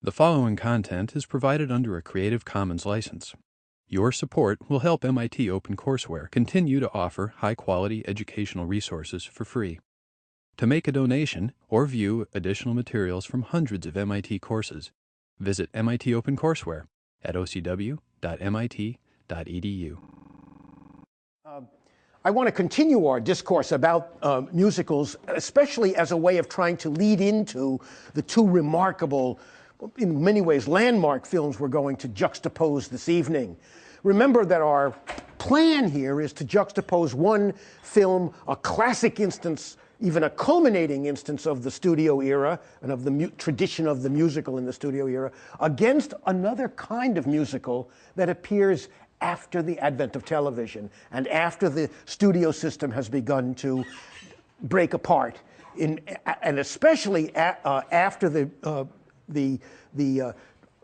The following content is provided under a Creative Commons license. Your support will help MIT OpenCourseware continue to offer high-quality educational resources for free. To make a donation or view additional materials from hundreds of MIT courses, visit MIT OpenCourseware at ocw.mit.edu. I want to continue our discourse about musicals, especially as a way of trying to lead into the two remarkable, in many ways, landmark films we're going to juxtapose this evening. Remember that our plan here is to juxtapose one film, a classic instance, even a culminating instance of the studio era and of the tradition of the musical in the studio era, against another kind of musical that appears after the advent of television and after the studio system has begun to break apart, and especially after the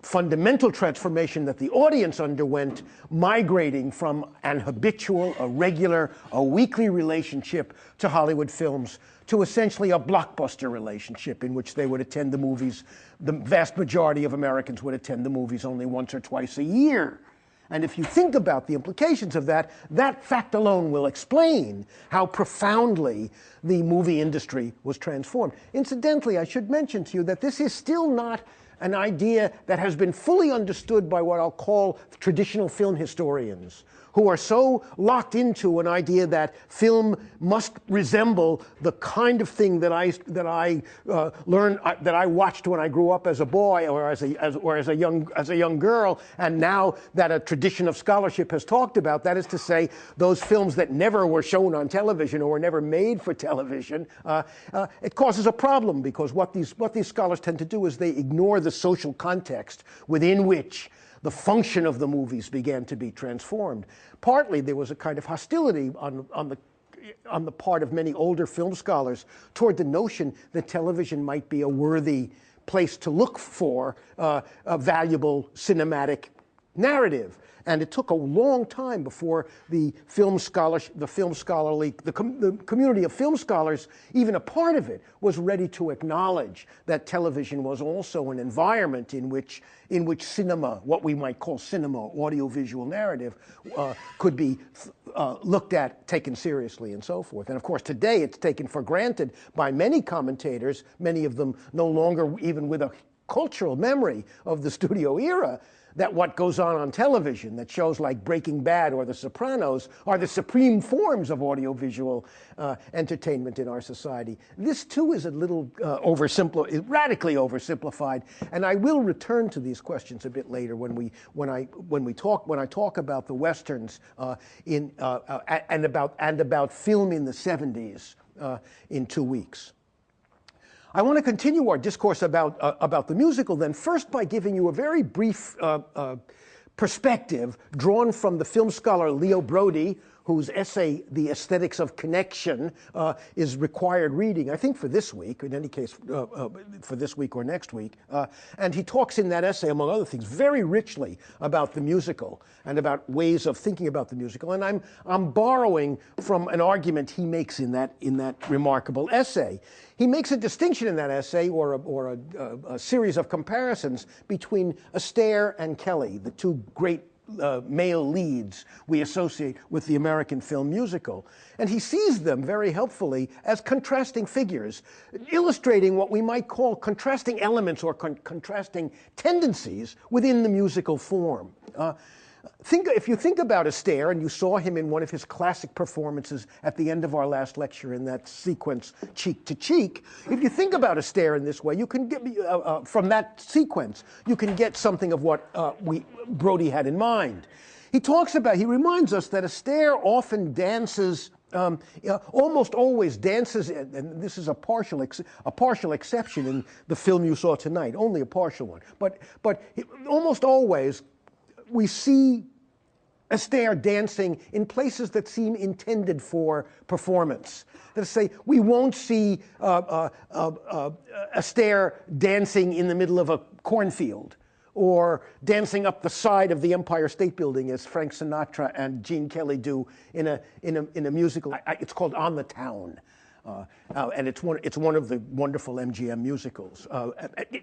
fundamental transformation that the audience underwent, migrating from an habitual, a regular, a weekly relationship to Hollywood films to essentially a blockbuster relationship in which they would attend the movies. The vast majority of Americans would attend the movies only once or twice a year. And if you think about the implications of that, that fact alone will explain how profoundly the movie industry was transformed. Incidentally, I should mention to you that this is still not an idea that has been fully understood by what I'll call traditional film historians, who are so locked into an idea that film must resemble the kind of thing that I learned, that I watched when I grew up as a boy or as a young girl, and now that a tradition of scholarship has talked about. That is to say, those films that never were shown on television or were never made for television. It causes a problem because what these scholars tend to do is they ignore the social context within which the function of the movies began to be transformed. Partly there was a kind of hostility on the part of many older film scholars toward the notion that television might be a worthy place to look for a valuable cinematic narrative. And it took a long time before the community of film scholars, even a part of it, was ready to acknowledge that television was also an environment in which cinema, what we might call cinema, audiovisual narrative, could be looked at, taken seriously, and so forth. And of course, today it's taken for granted by many commentators, many of them no longer even with a cultural memory of the studio era, that what goes on television, that shows like Breaking Bad or The Sopranos, are the supreme forms of audiovisual entertainment in our society. This too is a little radically oversimplified, and I will return to these questions a bit later when I talk about the westerns and about film in the 70s in 2 weeks. I want to continue our discourse about the musical then, first by giving you a very brief perspective drawn from the film scholar Leo Braudy, whose essay, The Aesthetics of Connection, is required reading, I think for this week, in any case, for this week or next week. And he talks in that essay, among other things, very richly about the musical and about ways of thinking about the musical. And I'm borrowing from an argument he makes in that remarkable essay. He makes a distinction in that essay, or a series of comparisons, between Astaire and Kelly, the two great male leads we associate with the American film musical. And he sees them very helpfully as contrasting figures, illustrating what we might call contrasting elements or contrasting tendencies within the musical form. If you think about Astaire, and you saw him in one of his classic performances at the end of our last lecture in that sequence, Cheek to Cheek, if you think about Astaire in this way, you can get, from that sequence, you can get something of what Braudy had in mind. He reminds us that Astaire often dances, almost always dances, and this is a partial exception in the film you saw tonight, only a partial one, but almost always we see Astaire dancing in places that seem intended for performance. That is to say, we won't see Astaire dancing in the middle of a cornfield or dancing up the side of the Empire State Building as Frank Sinatra and Gene Kelly do in a musical. It's called On the Town. And it's one of the wonderful MGM musicals.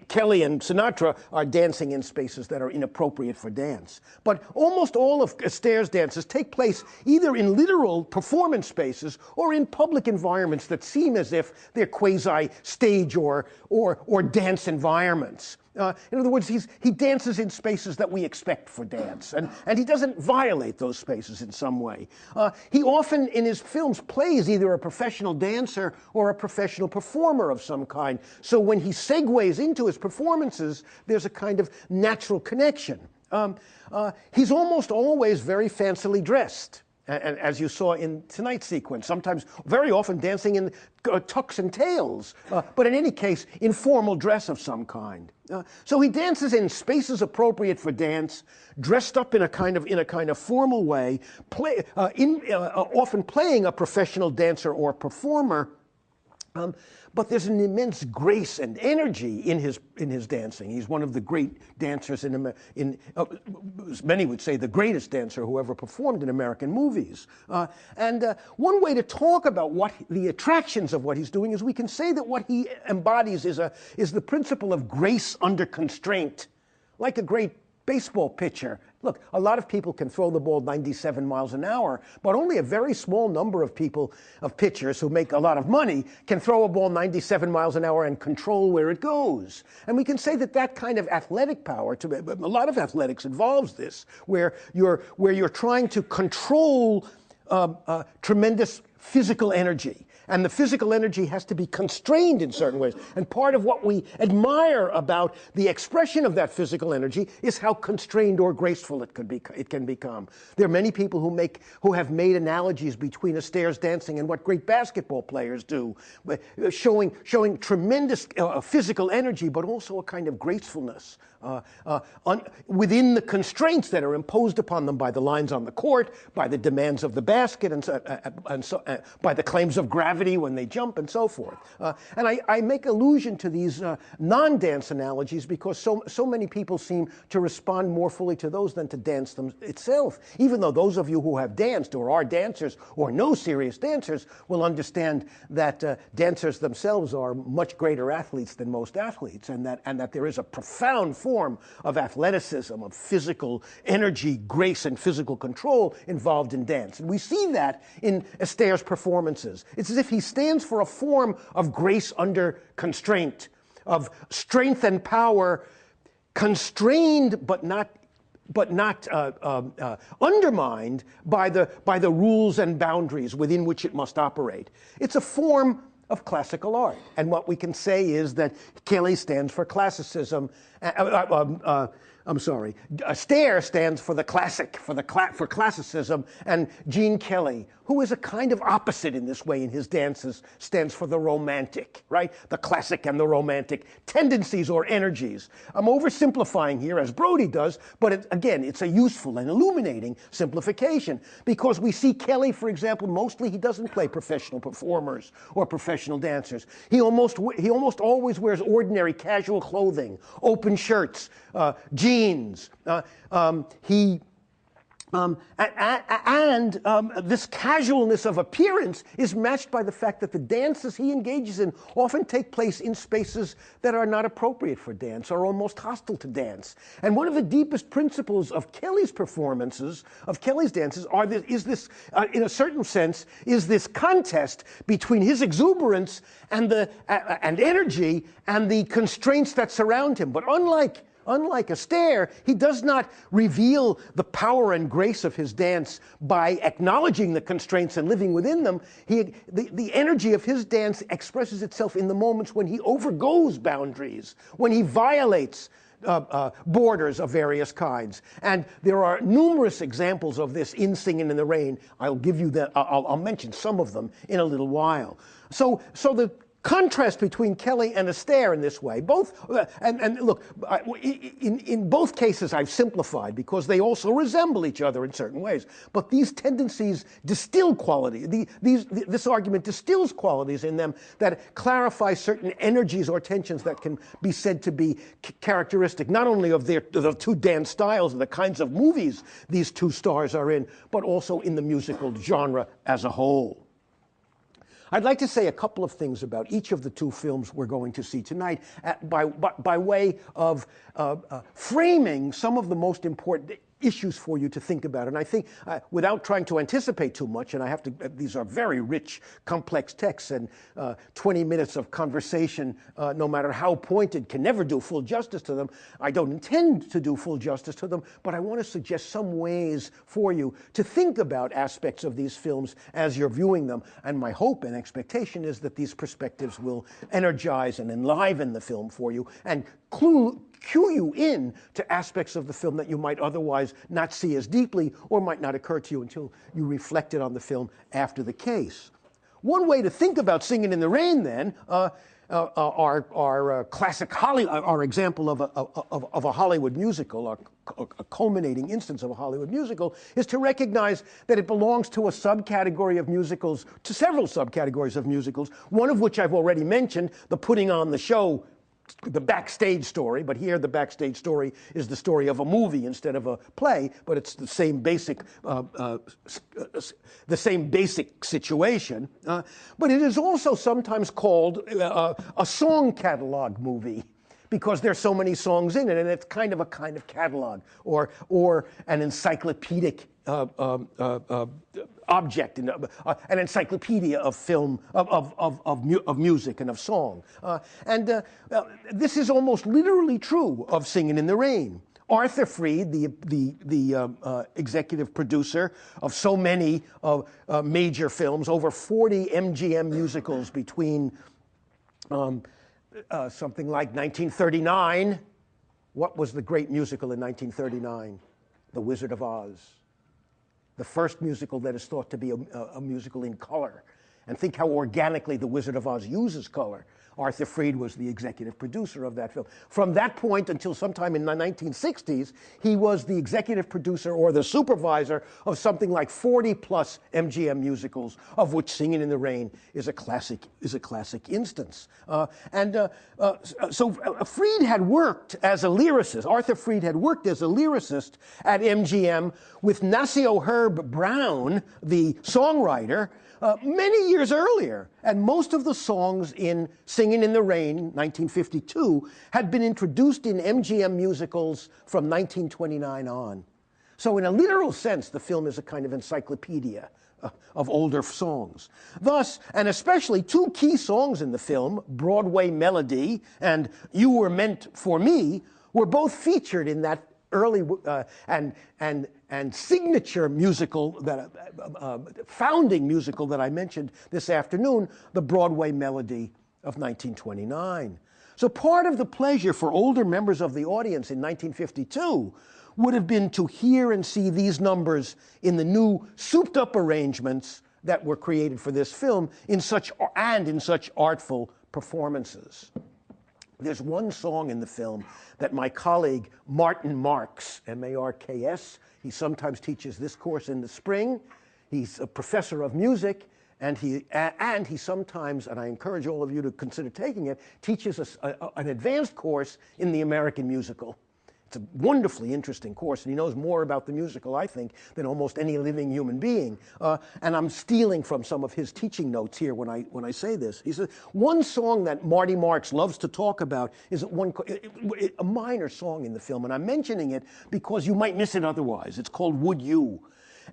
Kelly and Sinatra are dancing in spaces that are inappropriate for dance. But almost all of Astaire's dances take place either in literal performance spaces or in public environments that seem as if they're quasi-stage or dance environments. In other words, he dances in spaces that we expect for dance, and he doesn't violate those spaces in some way. He often, in his films, plays either a professional dancer or a professional performer of some kind. So when he segues into his performances, there's a kind of natural connection. He's almost always very fancily dressed. And as you saw in tonight's sequence, sometimes, very often dancing in tux and tails, but in any case, informal dress of some kind. So he dances in spaces appropriate for dance, dressed up in a kind of formal way, often playing a professional dancer or performer. But there's an immense grace and energy in his dancing. He's one of the great dancers many would say the greatest dancer who ever performed in American movies. And one way to talk about what the attractions of what he's doing is we can say that what he embodies is the principle of grace under constraint, like a great baseball pitcher. Look, a lot of people can throw the ball 97 miles an hour, but only a very small number of pitchers who make a lot of money can throw a ball 97 miles an hour and control where it goes. And we can say that kind of athletic power, a lot of athletics involves this, where you're trying to control tremendous physical energy. And the physical energy has to be constrained in certain ways. And part of what we admire about the expression of that physical energy is how constrained or graceful it can become. There are many people who have made analogies between Astaire's dancing and what great basketball players do, showing tremendous physical energy, but also a kind of gracefulness within the constraints that are imposed upon them by the lines on the court, by the demands of the basket, and by the claims of gravity when they jump, and so forth. And I make allusion to these non-dance analogies because so many people seem to respond more fully to those than to dance itself. Even though those of you who have danced or are dancers or know serious dancers will understand that dancers themselves are much greater athletes than most athletes, and that there is a profound form of athleticism, of physical energy, grace, and physical control involved in dance. And we see that in Astaire's performances. It's as if he stands for a form of grace under constraint, of strength and power, constrained but not undermined by the rules and boundaries within which it must operate. It's a form of classical art. And what we can say is that Kelly stands for classicism. Astaire stands for the classic, for classicism, and Gene Kelly, who is a kind of opposite in this way in his dances, stands for the romantic, right? The classic and the romantic tendencies or energies. I'm oversimplifying here, as Brody does, but again, it's a useful and illuminating simplification, because we see Kelly, for example, mostly he doesn't play professional performers or professional dancers. He almost always wears ordinary casual clothing, open shirts, jeans. This casualness of appearance is matched by the fact that the dances he engages in often take place in spaces that are not appropriate for dance or almost hostile to dance. And one of the deepest principles of Kelly's performances, of Kelly's dances, in a certain sense, is this contest between his exuberance and energy and the constraints that surround him. But Unlike Astaire, he does not reveal the power and grace of his dance by acknowledging the constraints and living within them. The energy of his dance expresses itself in the moments when he overgoes boundaries, when he violates borders of various kinds. And there are numerous examples of this in Singin' in the Rain. I'll give you that. I'll mention some of them in a little while. So the contrast between Kelly and Astaire in this way, and look, in both cases I've simplified because they also resemble each other in certain ways. But these tendencies distill quality. This argument distills qualities in them that clarify certain energies or tensions that can be said to be characteristic not only of the two dance styles and the kinds of movies these two stars are in, but also in the musical genre as a whole. I'd like to say a couple of things about each of the two films we're going to see tonight by way of framing some of the most important issues for you to think about. And I think, without trying to anticipate too much, and I have to, these are very rich, complex texts, and 20 minutes of conversation, no matter how pointed, can never do full justice to them. I don't intend to do full justice to them, but I want to suggest some ways for you to think about aspects of these films as you're viewing them. And my hope and expectation is that these perspectives will energize and enliven the film for you and cue you in to aspects of the film that you might otherwise not see as deeply or might not occur to you until you reflected on the film after the case. One way to think about Singing in the Rain, then, our classic our example of a Hollywood musical, a culminating instance of a Hollywood musical, is to recognize that it belongs to a subcategory of musicals, to several subcategories of musicals, one of which I've already mentioned, the putting on the show, the backstage story, but here the backstage story is the story of a movie instead of a play, but it's the same basic situation. But it is also sometimes called a song catalog movie, because there's so many songs in it, and it's kind of a catalog or an encyclopedic object, an encyclopedia of film, of music and of song. This is almost literally true of Singing in the Rain. Arthur Freed, the executive producer of so many major films, over 40 MGM musicals between something like 1939. What was the great musical in 1939? The Wizard of Oz. The first musical that is thought to be a musical in color. And think how organically The Wizard of Oz uses color. Arthur Freed was the executive producer of that film. From that point until sometime in the 1960s, he was the executive producer or the supervisor of something like 40-plus MGM musicals, of which Singing in the Rain is a classic instance. So Freed had worked as a lyricist. Arthur Freed had worked as a lyricist at MGM with Nacio Herb Brown, the songwriter, many years earlier. And most of the songs in Singing in the Rain, 1952, had been introduced in MGM musicals from 1929 on. So in a literal sense, the film is a kind of encyclopedia of older songs. Thus, and especially two key songs in the film, Broadway Melody and You Were Meant for Me, were both featured in that early and signature musical, that founding musical that I mentioned this afternoon, the Broadway Melody of 1929. So part of the pleasure for older members of the audience in 1952 would have been to hear and see these numbers in the new souped-up arrangements that were created for this film in such artful performances. There's one song in the film that my colleague Martin Marks, M-A-R-K-S, he sometimes teaches this course in the spring. He's a professor of music, and he sometimes, and I encourage all of you to consider taking it, teaches an advanced course in the American musical. It's a wonderfully interesting course, and he knows more about the musical, I think, than almost any living human being. And I'm stealing from some of his teaching notes here when I say this. He says, one song that Marty Marks loves to talk about is a minor song in the film, and I'm mentioning it because you might miss it otherwise. It's called Would You?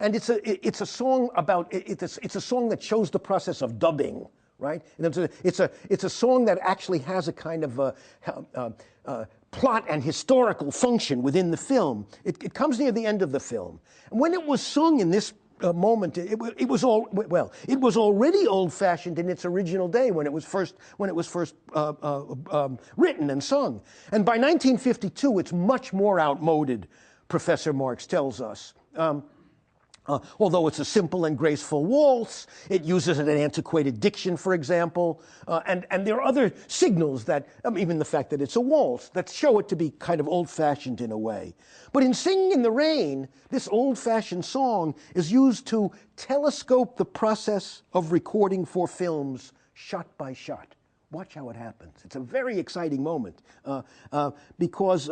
And it's a song that shows the process of dubbing, right? And it's a song that actually has a kind of plot and historical function within the film. It comes near the end of the film. And when it was sung in this moment, it was already old-fashioned in its original day when it was first written and sung. And by 1952, it's much more outmoded, Professor Marks tells us. Although it's a simple and graceful waltz, it uses an antiquated diction, for example, and there are other signals that, even the fact that it's a waltz, that show it to be kind of old-fashioned in a way. But in Singing in the Rain, this old-fashioned song is used to telescope the process of recording for films shot by shot. Watch how it happens. It's a very exciting moment because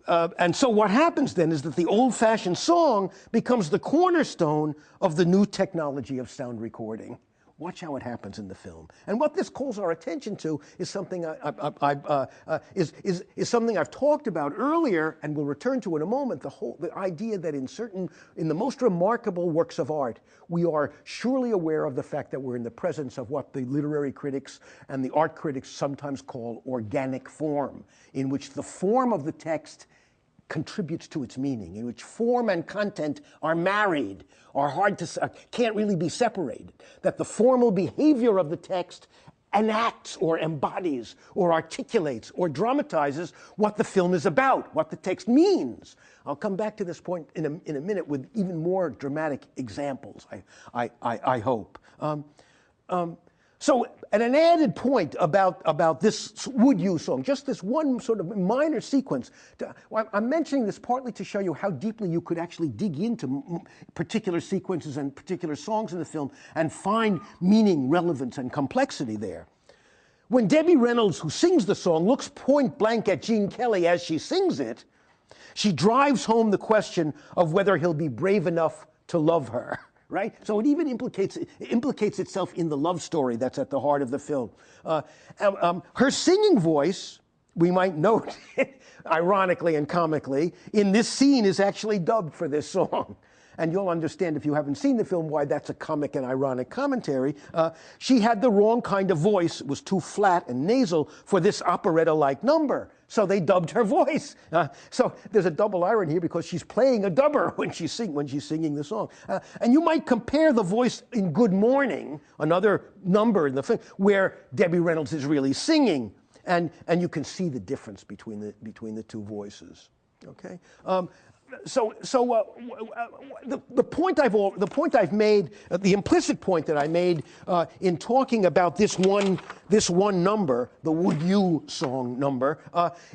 and so what happens then is that the old-fashioned song becomes the cornerstone of the new technology of sound recording. Watch how it happens in the film. And what this calls our attention to is something is something I've talked about earlier, and we'll return to in a moment. The idea that in the most remarkable works of art, we are surely aware of the fact that we're in the presence of what the literary critics and the art critics sometimes call organic form, in which the form of the text contributes to its meaning, in which form and content are married, are hard to, can't really be separated, that the formal behavior of the text enacts or embodies or articulates or dramatizes what the film is about, what the text means. I'll come back to this point in a minute with even more dramatic examples, I hope. So, and an added point about this Would You song, just this one sort of minor sequence. I'm mentioning this partly to show you how deeply you could actually dig into particular sequences and particular songs in the film and find meaning, relevance, and complexity there. When Debbie Reynolds, who sings the song, looks point blank at Gene Kelly as she sings it, she drives home the question of whether he'll be brave enough to love her. Right? So it even implicates itself in the love story that's at the heart of the film. Her singing voice, we might note, ironically and comically, in this scene is actually dubbed for this song. And you'll understand if you haven't seen the film why that's a comic and ironic commentary. She had the wrong kind of voice. It was too flat and nasal for this operetta-like number. So they dubbed her voice. So there's a double irony here because she's playing a dubber when she's singing the song. And you might compare the voice in Good Morning, another number in the film, where Debbie Reynolds is really singing. And you can see the difference between the two voices. Okay? The point I've made, the implicit point that I made in talking about this one number, the Would You song number,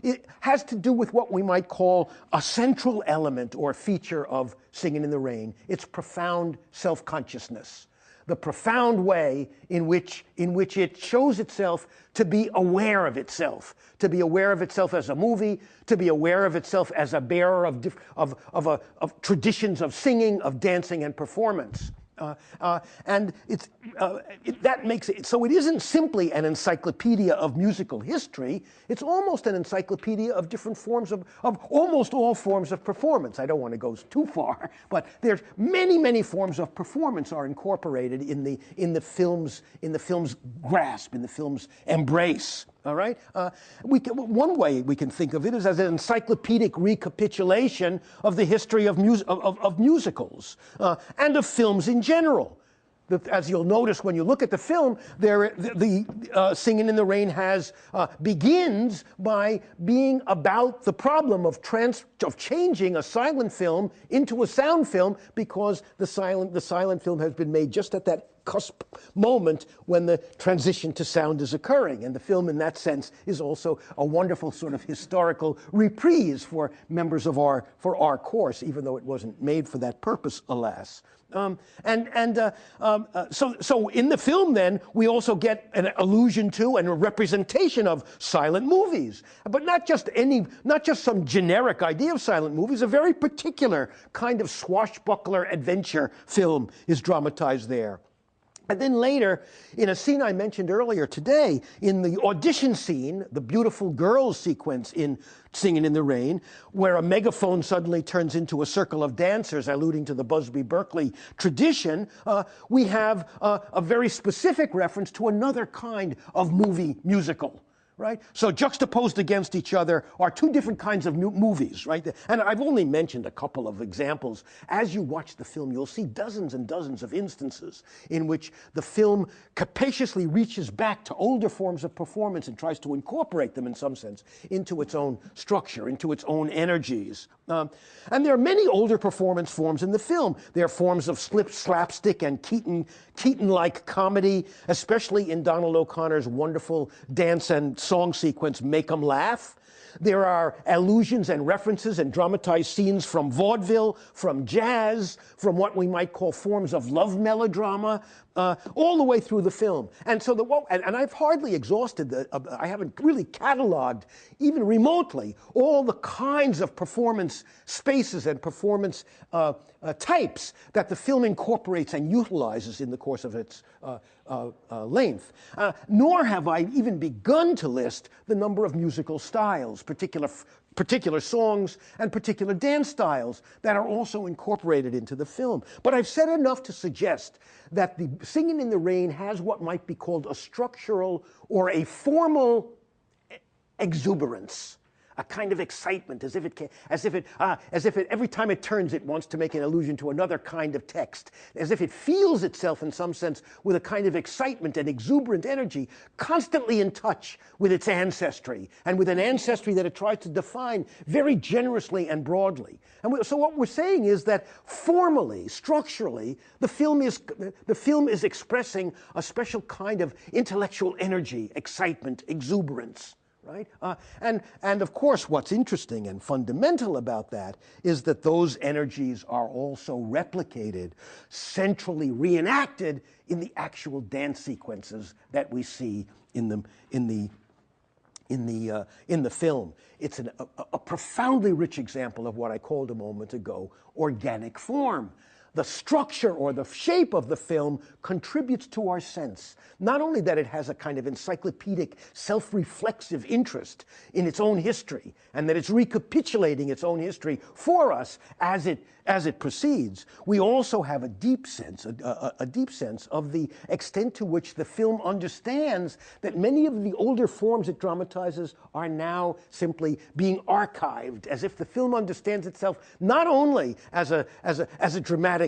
it has to do with what we might call a central element or feature of Singin' in the Rain. It's profound self-consciousness. The profound way in which it shows itself to be aware of itself as a movie, to be aware of itself as a bearer of traditions of singing, of dancing, and performance. And that makes it so it isn't simply an encyclopedia of musical history. It's almost an encyclopedia of different forms of almost all forms of performance. I don't want to go too far, but there's many forms of performance are incorporated in the film's grasp, in the film's embrace. All right. One way we can think of it is as an encyclopedic recapitulation of the history of musicals and of films in general. As you'll notice when you look at the film, the Singin' in the Rain begins by being about the problem of changing a silent film into a sound film because the silent film has been made just at that cusp moment when the transition to sound is occurring. And the film, in that sense, is also a wonderful sort of historical reprise for members of our course, even though it wasn't made for that purpose, alas. So in the film, then, we also get an allusion to and a representation of silent movies, but not just some generic idea of silent movies. A very particular kind of swashbuckler adventure film is dramatized there. And then later, in a scene I mentioned earlier today, in the audition scene, the beautiful girls sequence in Singin' in the Rain, where a megaphone suddenly turns into a circle of dancers, alluding to the Busby Berkeley tradition, we have a very specific reference to another kind of movie musical. Right? So juxtaposed against each other are two different kinds of movies, right? And I've only mentioned a couple of examples. As you watch the film, you'll see dozens and dozens of instances in which the film capaciously reaches back to older forms of performance and tries to incorporate them in some sense into its own structure, into its own energies. And there are many older performance forms in the film. There are forms of slapstick and Keaton-like comedy, especially in Donald O'Connor's wonderful dance and song sequence, Make 'Em Laugh. There are allusions and references and dramatized scenes from vaudeville, from jazz, from what we might call forms of love melodrama, all the way through the film. And so and I've hardly exhausted I haven't really cataloged, even remotely, all the kinds of performance spaces and performance types that the film incorporates and utilizes in the course of its length. Nor have I even begun to list the number of musical styles, particular songs and particular dance styles that are also incorporated into the film. But I've said enough to suggest that the Singing in the Rain has what might be called a structural or a formal exuberance, a kind of excitement, as if it every time it turns, it wants to make an allusion to another kind of text, as if it feels itself in some sense with a kind of excitement and exuberant energy, constantly in touch with its ancestry, and with an ancestry that it tries to define very generously and broadly. And so what we're saying is that formally, structurally, the film is expressing a special kind of intellectual energy, excitement, exuberance. Right? And of course, what's interesting and fundamental about that is that those energies are also replicated, centrally reenacted in the actual dance sequences that we see in the film. It's a profoundly rich example of what I called a moment ago, organic form. The structure or the shape of the film contributes to our sense. Not only that it has a kind of encyclopedic, self-reflexive interest in its own history, and that it's recapitulating its own history for us as it proceeds, we also have a deep sense of the extent to which the film understands that many of the older forms it dramatizes are now simply being archived, as if the film understands itself not only as a dramatic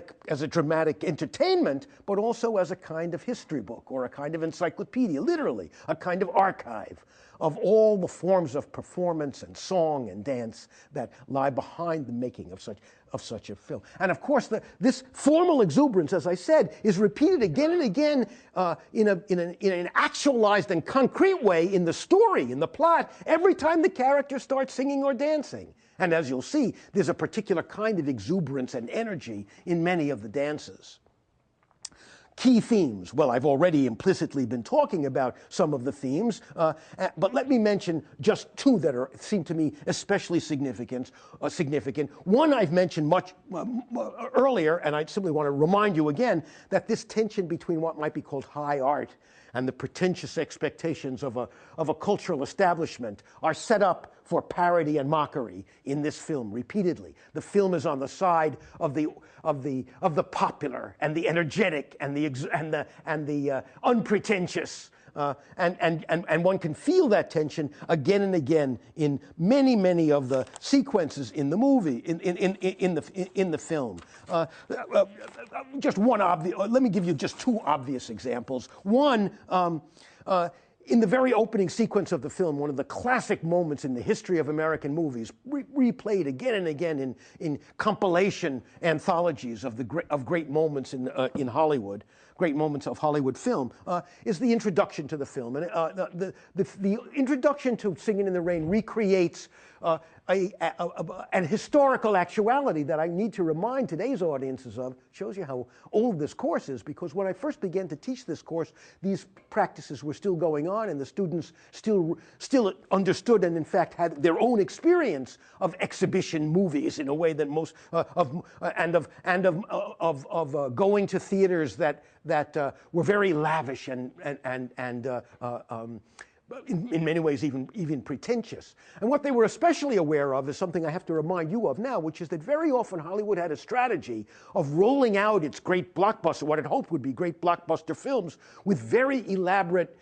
entertainment, but also as a kind of history book or a kind of encyclopedia, literally, a kind of archive of all the forms of performance and song and dance that lie behind the making of such a film. And of course, this formal exuberance, as I said, is repeated again and again in an actualized and concrete way in the story, in the plot, every time the character starts singing or dancing. And as you'll see, there's a particular kind of exuberance and energy in many of the dances. Key themes. Well, I've already implicitly been talking about some of the themes, but let me mention just two that seem to me especially significant. One I've mentioned much earlier, and I simply want to remind you again that this tension between what might be called high art and the pretentious expectations of a cultural establishment are set up for parody and mockery in this film repeatedly. The film is on the side of the popular and the energetic and the unpretentious. And one can feel that tension again and again in many of the sequences in the movie, in the film. Just one obvious. Let me give you just two obvious examples. One. In the very opening sequence of the film, one of the classic moments in the history of American movies, replayed again and again in compilation anthologies of great moments in Hollywood, great moments of Hollywood film, is the introduction to the film. And the introduction to Singing in the Rain recreates an historical actuality that I need to remind today's audiences of. Shows you how old this course is, because when I first began to teach this course, these practices were still going on, and the students still understood and in fact had their own experience of exhibition movies in a way that most of going to theaters that were very lavish and in many ways even pretentious. And what they were especially aware of is something I have to remind you of now, which is that very often Hollywood had a strategy of rolling out its great blockbuster, what it hoped would be great blockbuster films, with very elaborate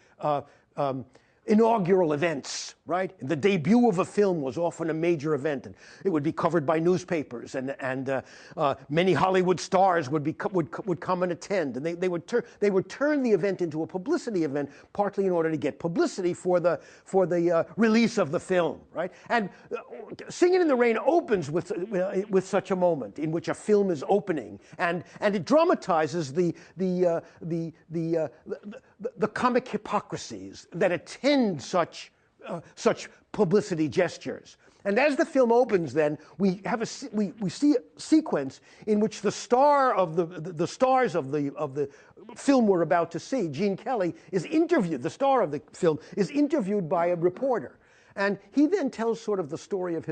inaugural events, right? The debut of a film was often a major event, and it would be covered by newspapers, and many Hollywood stars would come and attend, and they would turn the event into a publicity event, partly in order to get publicity for the release of the film, right? And Singing in the Rain opens with such a moment in which a film is opening, and it dramatizes the comic hypocrisies that attend such publicity gestures. And as the film opens, then we see a sequence in which the star of the stars of the film we're about to see, Gene Kelly, is interviewed. The star of the film is interviewed by a reporter, and he then tells sort of the story of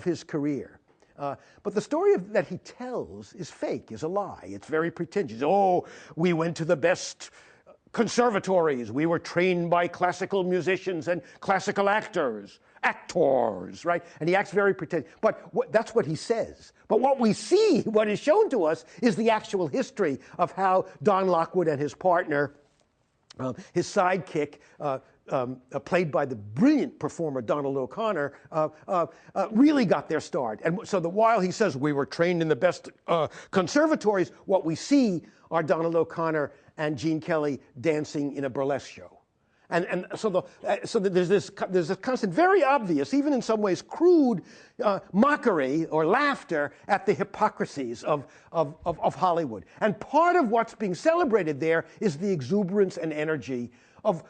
his career. But the story that he tells is fake, is a lie. It's very pretentious. Oh, we went to the best conservatories. We were trained by classical musicians and classical actors, right? And he acts very pretentious. But that's what he says. But what we see, what is shown to us, is the actual history of how Don Lockwood and his partner, his sidekick, played by the brilliant performer Donald O'Connor, really got their start. And so that while he says we were trained in the best conservatories, what we see are Donald O'Connor and Gene Kelly dancing in a burlesque show. And so there's this constant, very obvious, even in some ways crude, mockery or laughter at the hypocrisies of Hollywood. And part of what's being celebrated there is the exuberance and energy of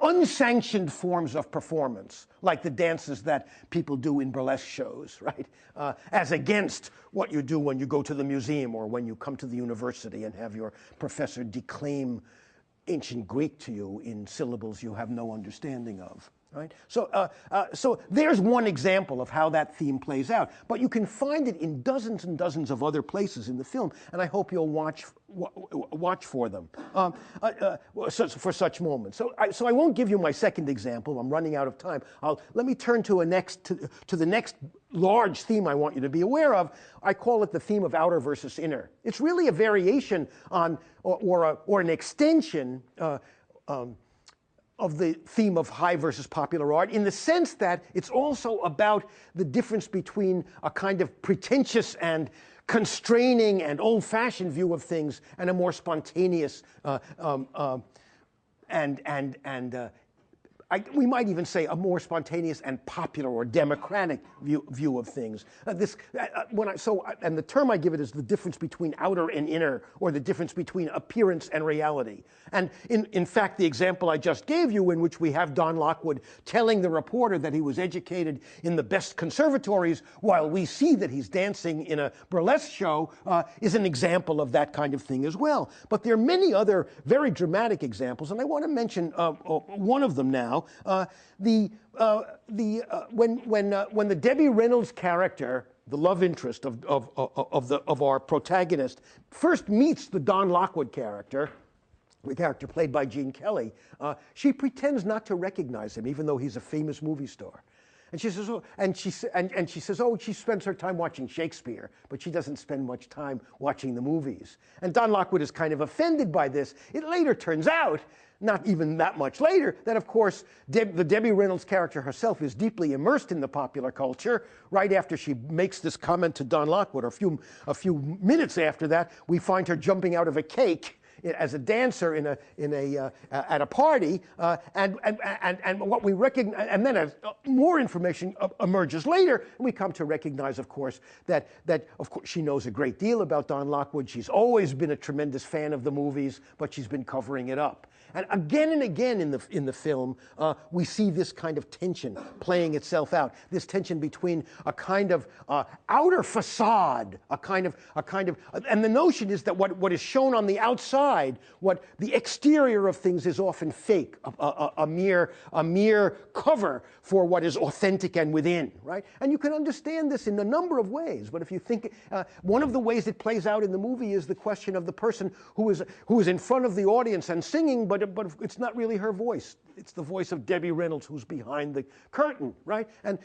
unsanctioned forms of performance, like the dances that people do in burlesque shows, right? As against what you do when you go to the museum or when you come to the university and have your professor declaim ancient Greek to you in syllables you have no understanding of, right? So there's one example of how that theme plays out, but you can find it in dozens and dozens of other places in the film, and I hope you'll watch for them for such moments. So I won't give you my second example. I'm running out of time. Let me turn to the next large theme I want you to be aware of. I call it the theme of outer versus inner. It's really a variation on or an extension of the theme of high versus popular art, in the sense that it's also about the difference between a kind of pretentious and constraining and old-fashioned view of things and a more spontaneous we might even say a more spontaneous and popular or democratic view of things. And the term I give it is the difference between outer and inner, or the difference between appearance and reality. And in fact, the example I just gave you, in which we have Don Lockwood telling the reporter that he was educated in the best conservatories while we see that he's dancing in a burlesque show, is an example of that kind of thing as well. But there are many other very dramatic examples, and I want to mention one of them now. When the Debbie Reynolds character, the love interest of our protagonist, first meets the Don Lockwood character, the character played by Gene Kelly, she pretends not to recognize him, even though he's a famous movie star. And she says, she spends her time watching Shakespeare, but she doesn't spend much time watching the movies. And Don Lockwood is kind of offended by this. It later turns out, not even that much later, that of course the Debbie Reynolds character herself is deeply immersed in the popular culture. Right after she makes this comment to Don Lockwood, or a few minutes after that, we find her jumping out of a cake as a dancer at a party, and what we recognize, and then as more information emerges later, and we come to recognize, of course, that of course she knows a great deal about Don Lockwood. She's always been a tremendous fan of the movies, but she's been covering it up. And again in the film, we see this kind of tension playing itself out. This tension between a kind of outer facade, and the notion is that what is shown on the outside, what the exterior of things, is often fake, a mere cover for what is authentic and within, right? And you can understand this in a number of ways. But if you think, one of the ways it plays out in the movie is the question of the person who is in front of the audience and singing, but it's not really her voice. It's the voice of Debbie Reynolds who's behind the curtain, right? And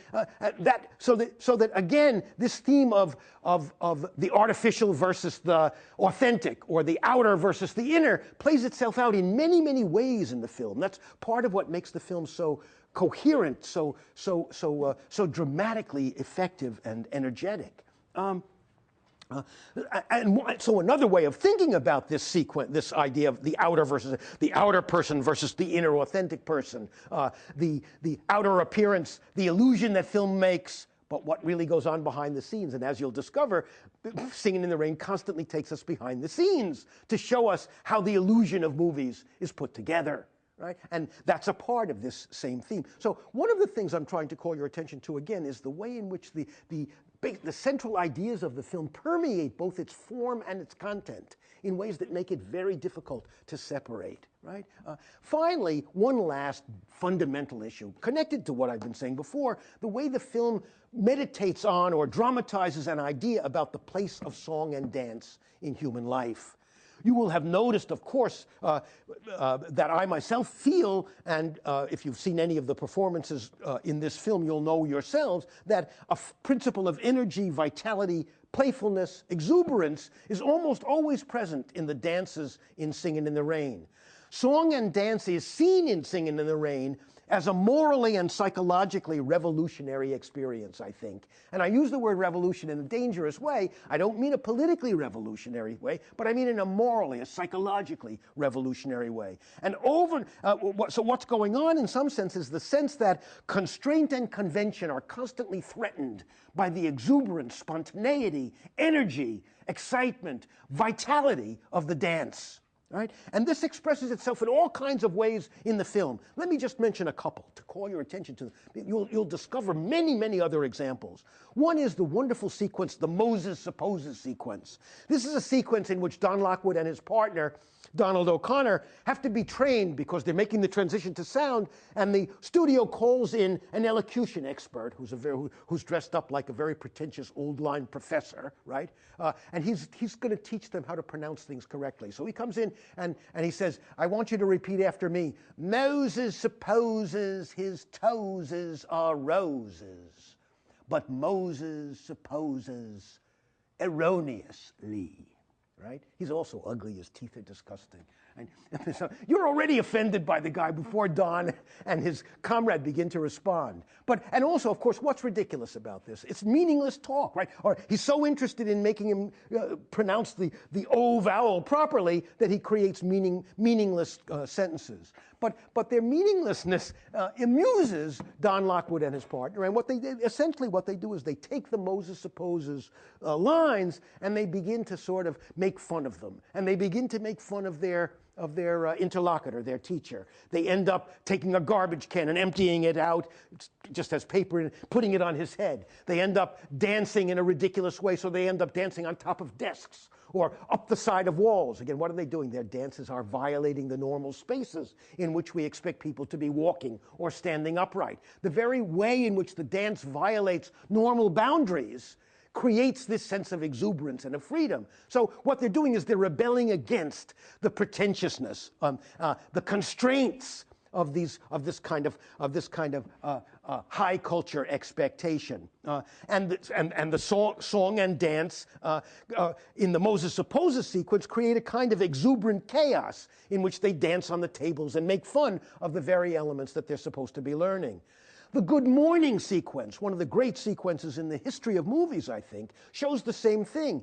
so that again, this theme of the artificial versus the authentic, or the outer versus the inner, plays itself out in many, many ways in the film. That's part of what makes the film so coherent, so dramatically effective and energetic. And so another way of thinking about this sequence, this idea of the outer person versus the inner authentic person, the outer appearance, the illusion that film makes, but what really goes on behind the scenes. And as you'll discover, Singing in the Rain constantly takes us behind the scenes to show us how the illusion of movies is put together, right? And that's a part of this same theme. So one of the things I'm trying to call your attention to, again, is the way in which the central ideas of the film permeate both its form and its content in ways that make it very difficult to separate, right? Finally, one last fundamental issue, connected to what I've been saying before, the way the film meditates on or dramatizes an idea about the place of song and dance in human life. You will have noticed, of course, that I myself feel, and if you've seen any of the performances in this film, you'll know yourselves, that a principle of energy, vitality, playfulness, exuberance is almost always present in the dances in Singin' in the Rain. Song and dance is seen in Singin' in the Rain as a morally and psychologically revolutionary experience, I think. And I use the word revolution in a dangerous way. I don't mean a politically revolutionary way, but I mean in a morally, a psychologically revolutionary way. And so what's going on in some sense is the sense that constraint and convention are constantly threatened by the exuberance, spontaneity, energy, excitement, vitality of the dance. Right? And this expresses itself in all kinds of ways in the film. Let me just mention a couple to call your attention to. You'll discover many, many other examples. One is the wonderful sequence, the Moses Supposes sequence. This is a sequence in which Don Lockwood and his partner, Donald O'Connor, have to be trained because they're making the transition to sound, and the studio calls in an elocution expert who's dressed up like a very pretentious old-line professor, right? And he's going to teach them how to pronounce things correctly. So he comes in and he says, I want you to repeat after me. Moses supposes his toeses are roses, but Moses supposes erroneously. Right? He's also ugly, his teeth are disgusting. And so you're already offended by the guy before Don and his comrade begin to respond. And also, of course, what's ridiculous about this? It's meaningless talk, right? Or he's so interested in making him pronounce the O vowel properly that he creates meaningless sentences. But their meaninglessness amuses Don Lockwood and his partner. And essentially what they do is they take the Moses Supposes lines and they begin to sort of make fun of them. And they begin to make fun of their interlocutor, their teacher. They end up taking a garbage can and emptying it out, just as paper, and putting it on his head. They end up dancing in a ridiculous way, so they end up dancing on top of desks or up the side of walls. Again, what are they doing? Their dances are violating the normal spaces in which we expect people to be walking or standing upright. The very way in which the dance violates normal boundaries creates this sense of exuberance and of freedom. So what they're doing is they're rebelling against the pretentiousness, the constraints of this kind of high culture expectation, and the song and dance in the Moses Supposes sequence create a kind of exuberant chaos in which they dance on the tables and make fun of the very elements that they're supposed to be learning. The Good Morning sequence, one of the great sequences in the history of movies, I think, shows the same thing.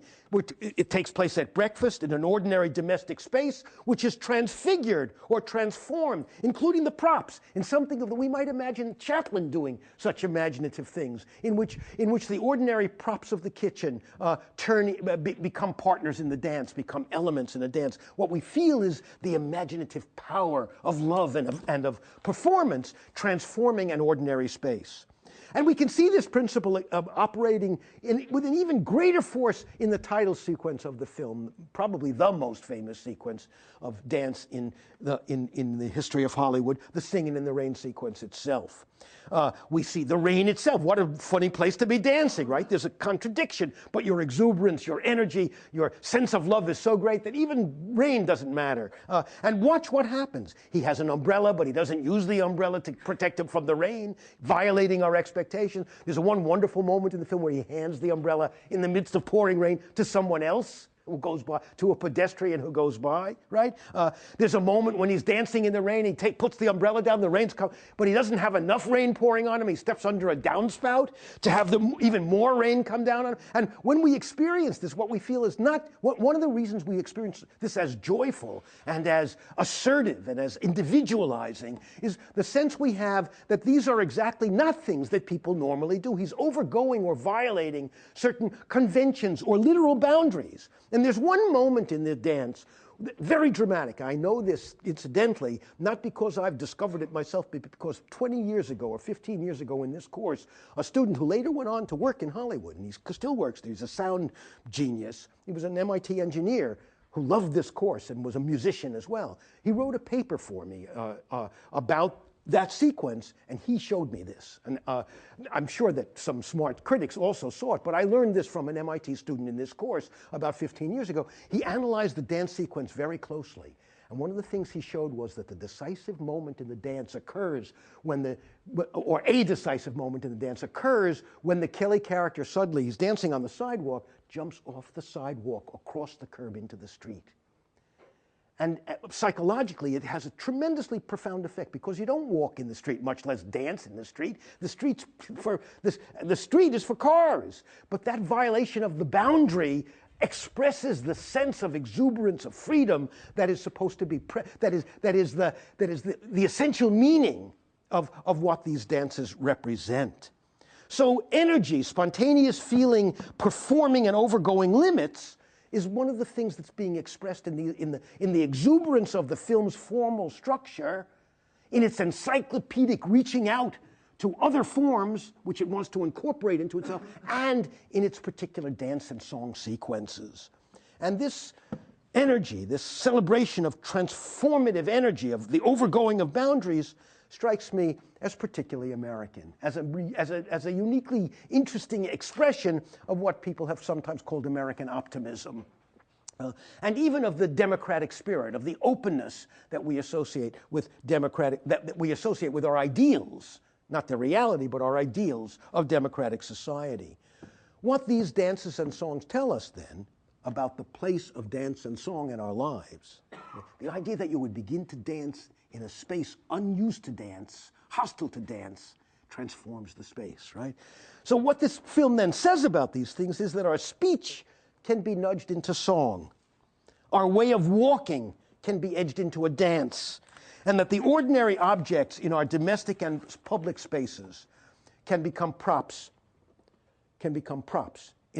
It takes place at breakfast in an ordinary domestic space, which is transfigured or transformed, including the props, in something that we might imagine Chaplin doing such imaginative things, in which the ordinary props of the kitchen become partners in the dance, become elements in the dance. What we feel is the imaginative power of love and of performance transforming an ordinary space. And we can see this principle operating with an even greater force in the title sequence of the film, probably the most famous sequence of dance in the history of Hollywood, the Singin' in the Rain sequence itself. We see the rain itself. What a funny place to be dancing, right? There's a contradiction, but your exuberance, your energy, your sense of love is so great that even rain doesn't matter. And watch what happens. He has an umbrella, but he doesn't use the umbrella to protect him from the rain, violating our expectations. There's one wonderful moment in the film where he hands the umbrella in the midst of pouring rain to someone else who goes by, to a pedestrian who goes by, right? There's a moment when he's dancing in the rain, he puts the umbrella down, the rain's coming, but he doesn't have enough rain pouring on him. He steps under a downspout to have even more rain come down on him. And when we experience this, what we feel is not, one of the reasons we experience this as joyful and as assertive and as individualizing is the sense we have that these are exactly not things that people normally do. He's overgoing or violating certain conventions or literal boundaries. And there's one moment in the dance Very dramatic. I know this incidentally, not because I've discovered it myself, but because 20 years ago or 15 years ago in this course, a student who later went on to work in Hollywood, and he still works there, he's a sound genius. He was an MIT engineer who loved this course and was a musician as well. He wrote a paper for me about that sequence, and he showed me this. And I'm sure that some smart critics also saw it, but I learned this from an MIT student in this course about 15 years ago. He analyzed the dance sequence very closely. And one of the things he showed was that the decisive moment in the dance occurs when or a decisive moment in the dance occurs when the Kelly character suddenly, he's dancing on the sidewalk, jumps off the sidewalk across the curb into the street. And psychologically, it has a tremendously profound effect because you don't walk in the street, much less dance in the street. The street is for cars. But that violation of the boundary expresses the sense of exuberance of freedom that is supposed to be that is the essential meaning of what these dances represent. So energy, spontaneous feeling, performing and overgoing limits is one of the things that's being expressed in the exuberance of the film's formal structure, in its encyclopedic reaching out to other forms which it wants to incorporate into itself, and in its particular dance and song sequences. And this energy, this celebration of transformative energy, of the overgoing of boundaries, strikes me as particularly American, as a uniquely interesting expression of what people have sometimes called American optimism. And even of the democratic spirit, of the openness that we associate with that we associate with our ideals, not the reality, but our ideals of democratic society. What these dances and songs tell us then about the place of dance and song in our lives, the idea that you would begin to dance in a space unused to dance, hostile to dance, transforms the space, right? So what this film then says about these things is that our speech can be nudged into song. Our way of walking can be edged into a dance. And that the ordinary objects in our domestic and public spaces can become props in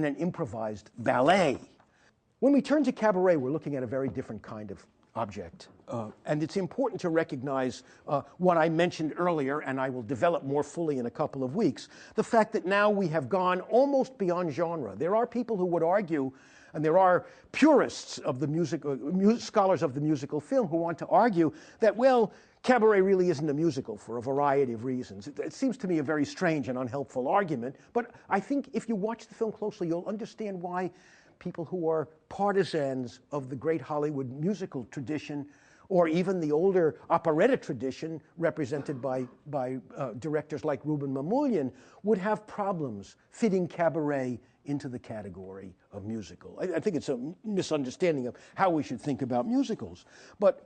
an improvised ballet. When we turn to cabaret, we're looking at a very different kind of object. And it's important to recognize what I mentioned earlier, and I will develop more fully in a couple of weeks, the fact that now we have gone almost beyond genre. There are people who would argue, and there are purists of the scholars of the musical film who want to argue that, well, cabaret really isn't a musical for a variety of reasons. It seems to me a very strange and unhelpful argument, but I think if you watch the film closely, you'll understand why people who are partisans of the great Hollywood musical tradition, or even the older operetta tradition represented by directors like Rouben Mamoulian, would have problems fitting cabaret into the category of musical. I think it's a misunderstanding of how we should think about musicals. But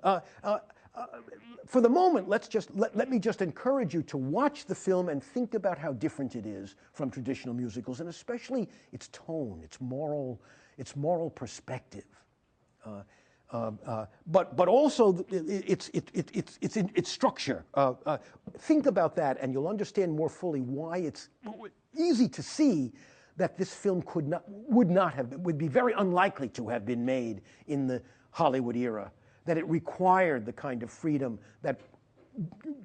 for the moment, let me just encourage you to watch the film and think about how different it is from traditional musicals, and especially its tone, its moral perspective, but also its structure. Think about that, and you'll understand more fully why it's easy to see that this film would be very unlikely to have been made in the Hollywood era. That it required the kind of freedom that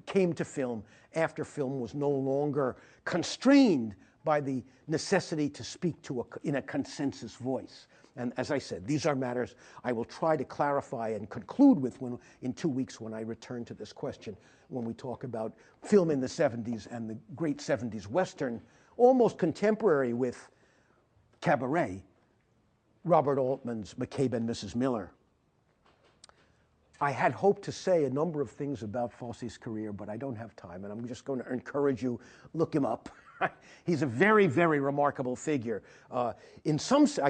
came to film after film was no longer constrained by the necessity to speak in a consensus voice. And as I said, these are matters I will try to clarify and conclude with in 2 weeks when I return to this question, when we talk about film in the 70s and the great 70s Western, almost contemporary with cabaret, Robert Altman's McCabe and Mrs. Miller. I had hoped to say a number of things about Fosse's career, but I don't have time, and I'm just going to encourage you, look him up. He's a very, very remarkable figure. I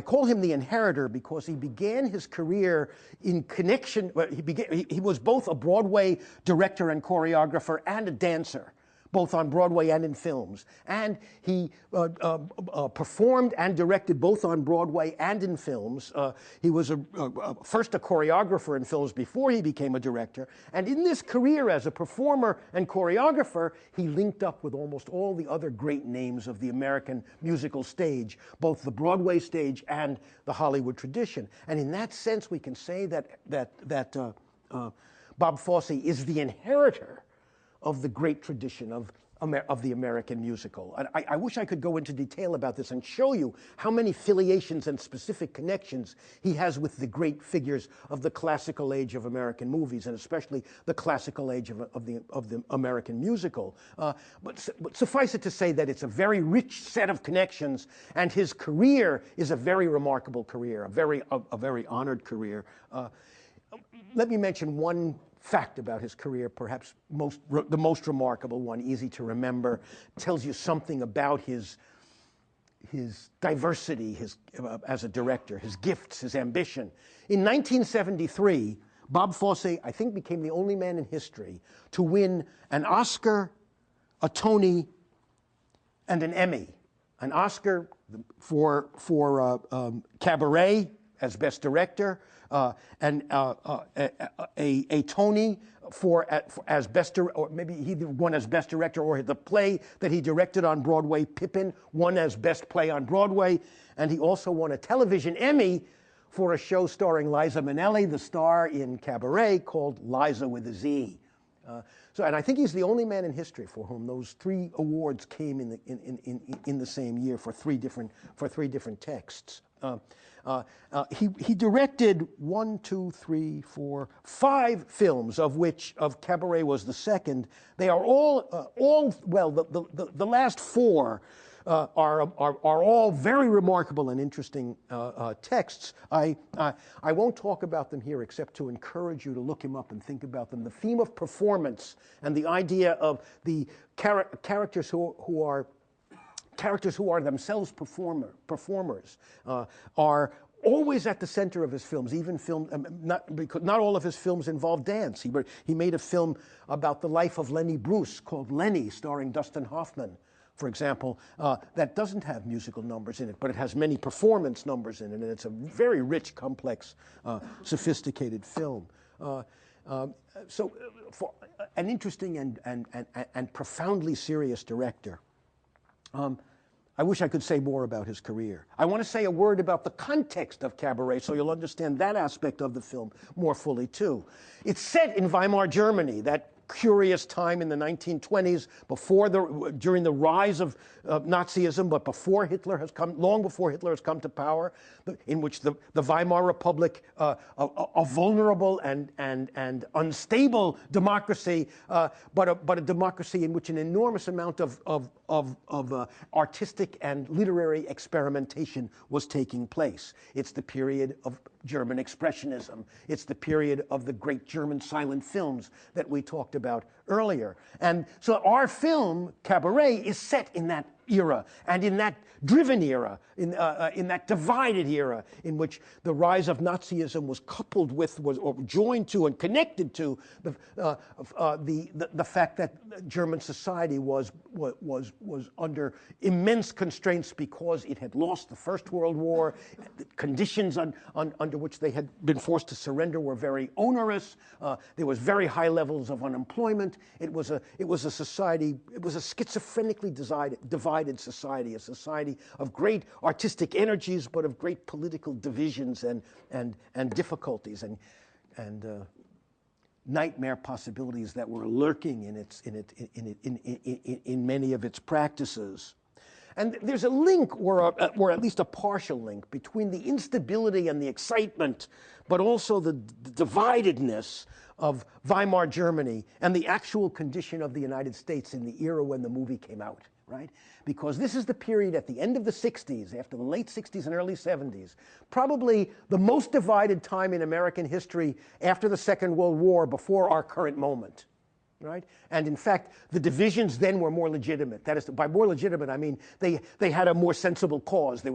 call him the inheritor because he began his career in connection, he was both a Broadway director and choreographer and a dancer. both on Broadway and in films. And he performed and directed both on Broadway and in films. He was first a choreographer in films before he became a director. And in this career as a performer and choreographer, he linked up with almost all the other great names of the American musical stage, both the Broadway stage and the Hollywood tradition. And in that sense, we can say that Bob Fosse is the inheritor of the great tradition of the American musical. And I wish I could go into detail about this and show you how many filiations and specific connections he has with the great figures of the classical age of American movies, and especially the classical age of the American musical. But suffice it to say that it's a very rich set of connections, and his career is a very remarkable career, a very honored career. Let me mention one fact about his career, perhaps the most remarkable one, easy to remember, tells you something about his diversity as a director, his gifts, his ambition. In 1973, Bob Fosse, I think, became the only man in history to win an Oscar, a Tony, and an Emmy. An Oscar for Cabaret as Best Director, and a Tony as Best, or maybe he won as Best Director, or the play that he directed on Broadway, Pippin, won as Best Play on Broadway, and he also won a television Emmy for a show starring Liza Minnelli, the star in Cabaret, called Liza with a Z. And I think he's the only man in history for whom those three awards came in the same year for three different texts. He directed 5 films, of Cabaret was the second. They are all well. The last 4 are all very remarkable and interesting texts. I won't talk about them here except to encourage you to look him up and think about them. The theme of performance and the idea of the characters who are themselves performers are always at the center of his films. Even not all of his films involve dance. He made a film about the life of Lenny Bruce called Lenny, starring Dustin Hoffman, for example, that doesn't have musical numbers in it, but it has many performance numbers in it, and it's a very rich, complex, sophisticated film. So for an interesting and profoundly serious director. I wish I could say more about his career. I want to say a word about the context of Cabaret so you'll understand that aspect of the film more fully too. It's set in Weimar Germany, that curious time in the 1920s, during the rise of Nazism, but long before Hitler has come to power, in which the Weimar Republic, a vulnerable and unstable democracy, but a democracy in which an enormous amount of artistic and literary experimentation was taking place. It's the period of German Expressionism. It's the period of the great German silent films that we talked about earlier. And so our film, Cabaret, is set in that era, and in that driven era, in that divided era, in which the rise of Nazism was coupled with, or joined to, and connected to the fact that German society was under immense constraints because it had lost the First World War. The conditions under which they had been forced to surrender were very onerous. There was very high levels of unemployment. It was a society. It was a schizophrenically divided society, a society of great artistic energies, but of great political divisions and difficulties and nightmare possibilities that were lurking in many of its practices. And there's a link, or at least a partial link, between the instability and the excitement, but also the dividedness of Weimar Germany and the actual condition of the United States in the era when the movie came out, right? Because this is the period at the end of the 60s, after the late 60s and early 70s, probably the most divided time in American history after the Second World War, before our current moment. right? And in fact, the divisions then were more legitimate. That is, by more legitimate, I mean they had a more sensible cause. There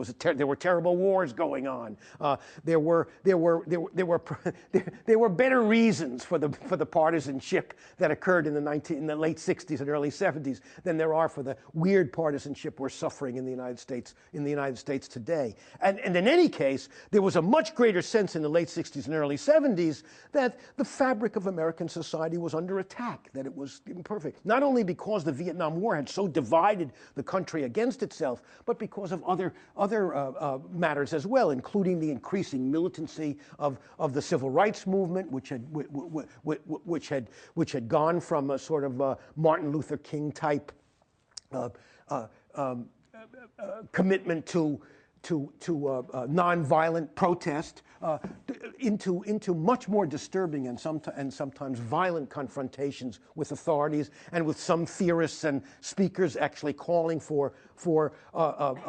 were terrible wars going on. There were better reasons for the partisanship that occurred in the late '60s and early '70s than there are for the weird partisanship we're suffering in the United States today. And in any case, there was a much greater sense in the late '60s and early '70s that the fabric of American society was under attack, that it was imperfect, not only because the Vietnam War had so divided the country against itself, but because of other matters as well, including the increasing militancy of the civil rights movement, which had gone from a sort of Martin Luther King type commitment to nonviolent protest into much more disturbing and sometimes violent confrontations with authorities, and with some theorists and speakers actually calling for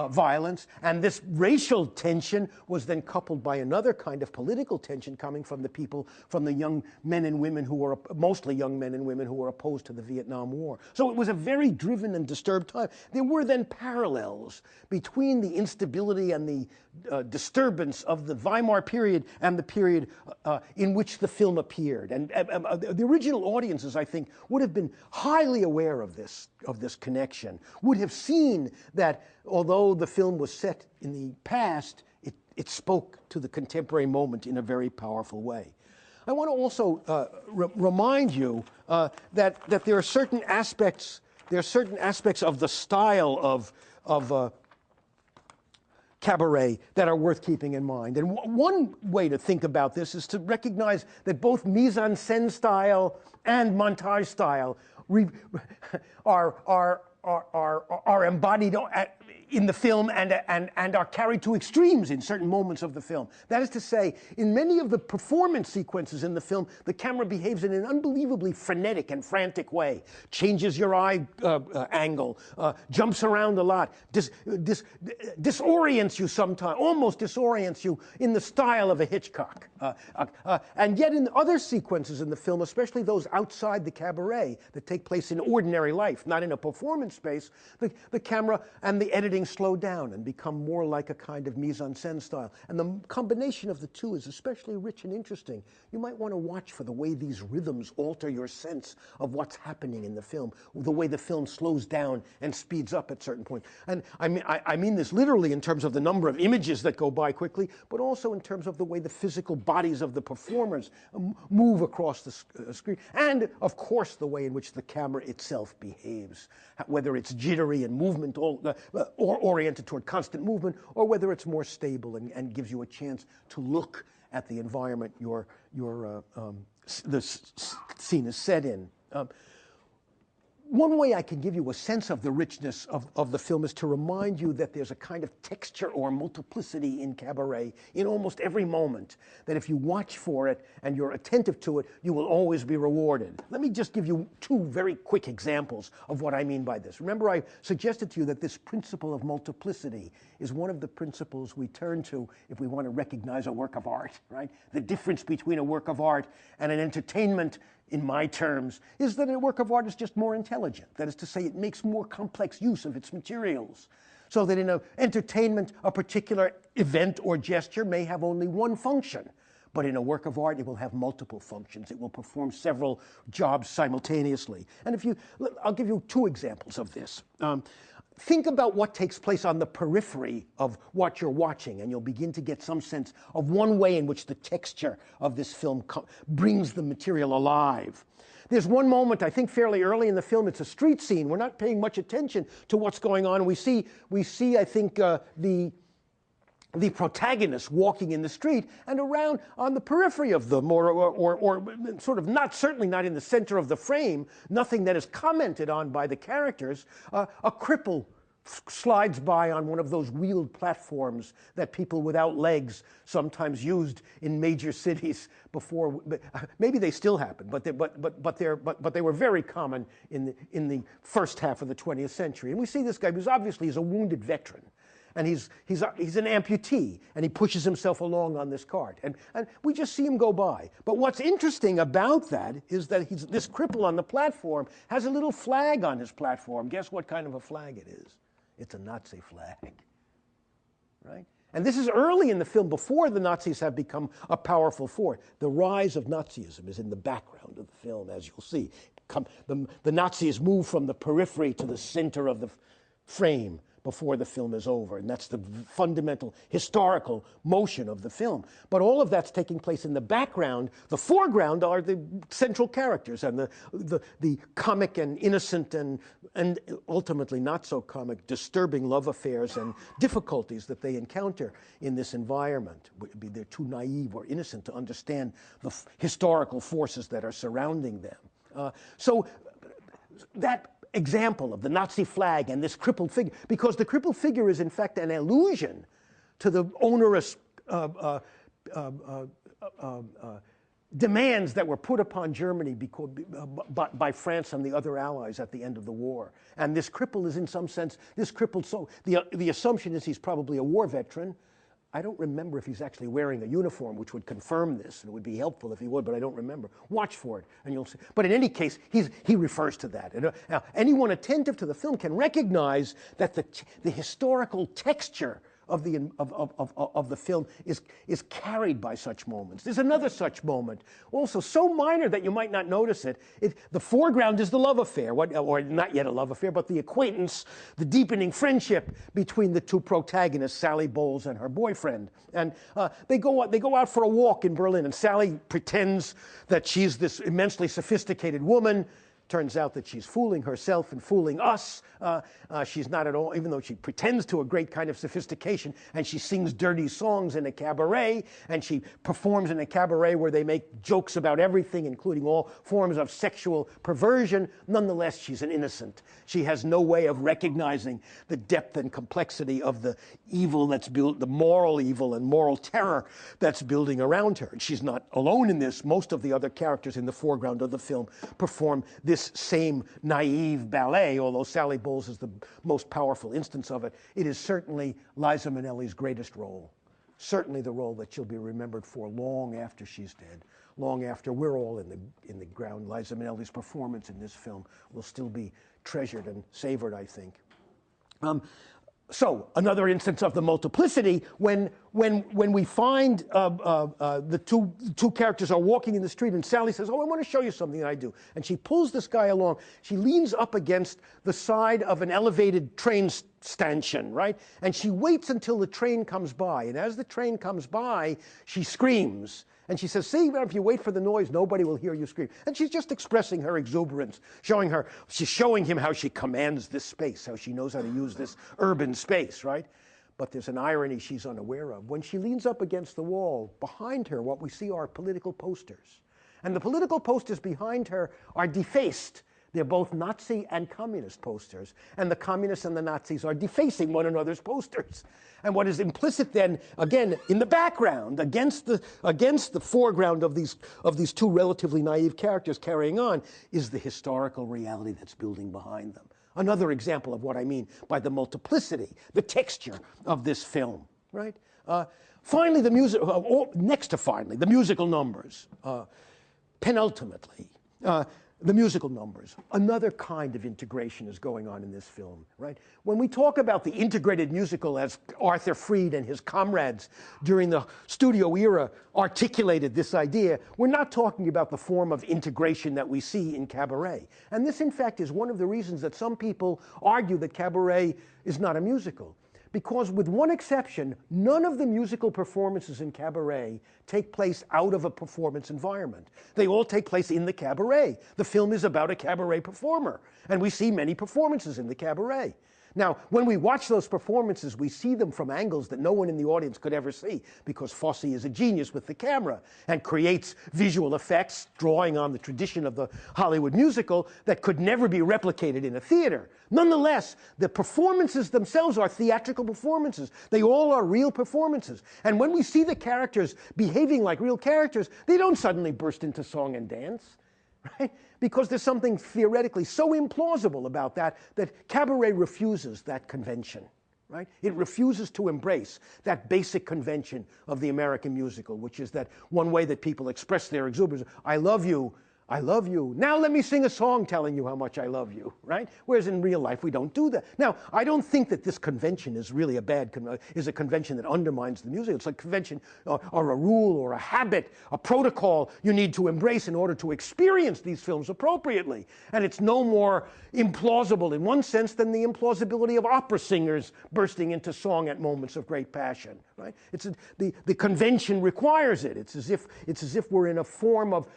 violence. And this racial tension was then coupled by another kind of political tension coming from the young men and women who were, mostly young men and women who were opposed to the Vietnam War. So it was a very driven and disturbed time. There were then parallels between the instability and the disturbance of the Weimar period and the period in which the film appeared. And the original audiences, I think, would have been highly aware of this connection, would have seen that although the film was set in the past, it spoke to the contemporary moment in a very powerful way. I want to also remind you that there are certain aspects of the style of Cabaret that are worth keeping in mind. And one way to think about this is to recognize that both mise-en-scène style and montage style are embodied in the film and are carried to extremes in certain moments of the film. That is to say, in many of the performance sequences in the film, the camera behaves in an unbelievably frenetic and frantic way, changes your eye angle, jumps around a lot, disorients you sometimes, almost disorients you in the style of a Hitchcock. And yet in other sequences in the film, especially those outside the cabaret that take place in ordinary life, not in a performance space, the camera and the editing slow down and become more like a kind of mise-en-scène style. And the combination of the two is especially rich and interesting. You might want to watch for the way these rhythms alter your sense of what's happening in the film, the way the film slows down and speeds up at certain points. And I mean this literally in terms of the number of images that go by quickly, but also in terms of the way the physical bodies of the performers move across the screen. And, of course, the way in which the camera itself behaves, whether it's jittery and movement or oriented toward constant movement, or whether it's more stable and gives you a chance to look at the environment the scene is set in. One way I can give you a sense of the richness of the film is to remind you that there's a kind of texture or multiplicity in Cabaret in almost every moment, that if you watch for it and you're attentive to it, you will always be rewarded. Let me just give you two very quick examples of what I mean by this. Remember, I suggested to you that this principle of multiplicity is one of the principles we turn to if we want to recognize a work of art, right? The difference between a work of art and an entertainment, in my terms, is that a work of art is just more intelligent. That is to say, it makes more complex use of its materials. So that in an entertainment, a particular event or gesture may have only one function. But in a work of art, it will have multiple functions. It will perform several jobs simultaneously. And I'll give you two examples of this. Think about what takes place on the periphery of what you're watching, and you'll begin to get some sense of one way in which the texture of this film brings the material alive. There's one moment, I think fairly early in the film, it's a street scene. We're not paying much attention to what's going on. We see I think, the protagonist walking in the street, and around on the periphery of them, or sort of certainly not in the center of the frame, nothing that is commented on by the characters, a cripple slides by on one of those wheeled platforms that people without legs sometimes used in major cities before. Maybe they still happen, but they were very common in the first half of the 20th century. And we see this guy who's obviously is a wounded veteran. And he's an amputee, and he pushes himself along on this cart. And we just see him go by. But what's interesting about that is that this cripple on the platform has a little flag on his platform. Guess what kind of a flag it is? It's a Nazi flag, right? And this is early in the film, before the Nazis have become a powerful force. The rise of Nazism is in the background of the film, as you'll see. The Nazis move from the periphery to the center of the frame before the film is over. And that's the fundamental historical motion of the film. But all of that's taking place in the background. The foreground are the central characters and the comic and innocent and ultimately not so comic, disturbing love affairs and difficulties that they encounter in this environment. They're too naive or innocent to understand the historical forces that are surrounding them. So that example of the Nazi flag and this crippled figure, because the crippled figure is in fact an allusion to the onerous demands that were put upon Germany by France and the other allies at the end of the war. And this cripple is in some sense, this crippled, so the assumption is he's probably a war veteran. I don't remember if he's actually wearing a uniform, which would confirm this, and it would be helpful if he would, but I don't remember. Watch for it, and you'll see. But in any case, he refers to that. And, now, anyone attentive to the film can recognize that the historical texture of the film is carried by such moments. There's another such moment, also so minor that you might not notice it. The foreground is the love affair, or not yet a love affair, but the acquaintance, the deepening friendship between the two protagonists, Sally Bowles and her boyfriend. And they go out for a walk in Berlin, and Sally pretends that she's this immensely sophisticated woman. Turns out that she's fooling herself and fooling us. She's not at all, even though she pretends to a great kind of sophistication, and she sings dirty songs in a cabaret, and she performs in a cabaret where they make jokes about everything, including all forms of sexual perversion. Nonetheless, she's an innocent. She has no way of recognizing the depth and complexity of the evil that's built, the moral evil and moral terror that's building around her. And she's not alone in this. Most of the other characters in the foreground of the film perform this same naive ballet, although Sally Bowles is the most powerful instance of it. It is certainly Liza Minnelli's greatest role. Certainly the role that she'll be remembered for long after she's dead, long after we're all in the ground. Liza Minnelli's performance in this film will still be treasured and savored, I think. So another instance of the multiplicity, when we find the two characters are walking in the street, and Sally says, "Oh, I want to show you something I do," and she pulls this guy along. She leans up against the side of an elevated train stanchion, right? And she waits until the train comes by, and as the train comes by, she screams. And she says, "See, if you wait for the noise, nobody will hear you scream." And she's just expressing her exuberance, she's showing him how she commands this space, how she knows how to use this urban space, right? But there's an irony she's unaware of. When she leans up against the wall, behind her, what we see are political posters. And the political posters behind her are defaced. They're both Nazi and communist posters. And the communists and the Nazis are defacing one another's posters. And what is implicit then, again, in the background, against the foreground of these two relatively naive characters carrying on, is the historical reality that's building behind them. Another example of what I mean by the multiplicity, the texture of this film, right? Finally, the musical numbers. Penultimately, the musical numbers. Another kind of integration is going on in this film, right? When we talk about the integrated musical as Arthur Freed and his comrades during the studio era articulated this idea, we're not talking about the form of integration that we see in Cabaret. And this, in fact, is one of the reasons that some people argue that Cabaret is not a musical. Because with one exception, none of the musical performances in Cabaret take place out of a performance environment. They all take place in the cabaret. The film is about a cabaret performer, and we see many performances in the cabaret. Now, when we watch those performances, we see them from angles that no one in the audience could ever see, because Fosse is a genius with the camera and creates visual effects, drawing on the tradition of the Hollywood musical that could never be replicated in a theater. Nonetheless, the performances themselves are theatrical performances. They all are real performances. And when we see the characters behaving like real characters, they don't suddenly burst into song and dance. Right? Because there's something theoretically so implausible about that Cabaret refuses that convention. right? It refuses to embrace that basic convention of the American musical, which is that one way that people express their exuberance, I love you, I love you. Now let me sing a song telling you how much I love you, right? Whereas in real life, we don't do that. Now, I don't think that this convention is really is a convention that undermines the music. It's a convention or a rule or a habit, a protocol you need to embrace in order to experience these films appropriately. And it's no more implausible in one sense than the implausibility of opera singers bursting into song at moments of great passion, right? The convention requires it. It's as if we're in a form of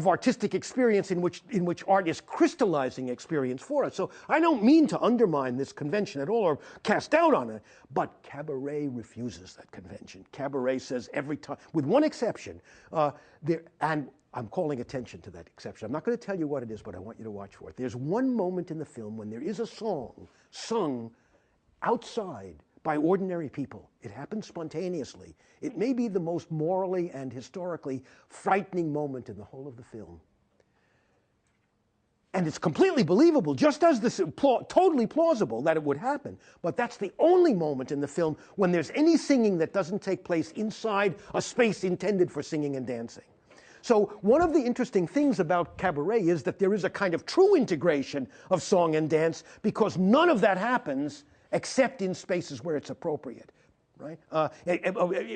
artistic experience in which art is crystallizing experience for us. So I don't mean to undermine this convention at all or cast doubt on it, but Cabaret refuses that convention. Cabaret says every time, with one exception, and I'm calling attention to that exception. I'm not going to tell you what it is, but I want you to watch for it. There's one moment in the film when there is a song sung outside by ordinary people. It happens spontaneously. It may be the most morally and historically frightening moment in the whole of the film. And it's completely believable, just as this is totally plausible that it would happen. But that's the only moment in the film when there's any singing that doesn't take place inside a space intended for singing and dancing. So one of the interesting things about Cabaret is that there is a kind of true integration of song and dance, because none of that happens except in spaces where it's appropriate, right?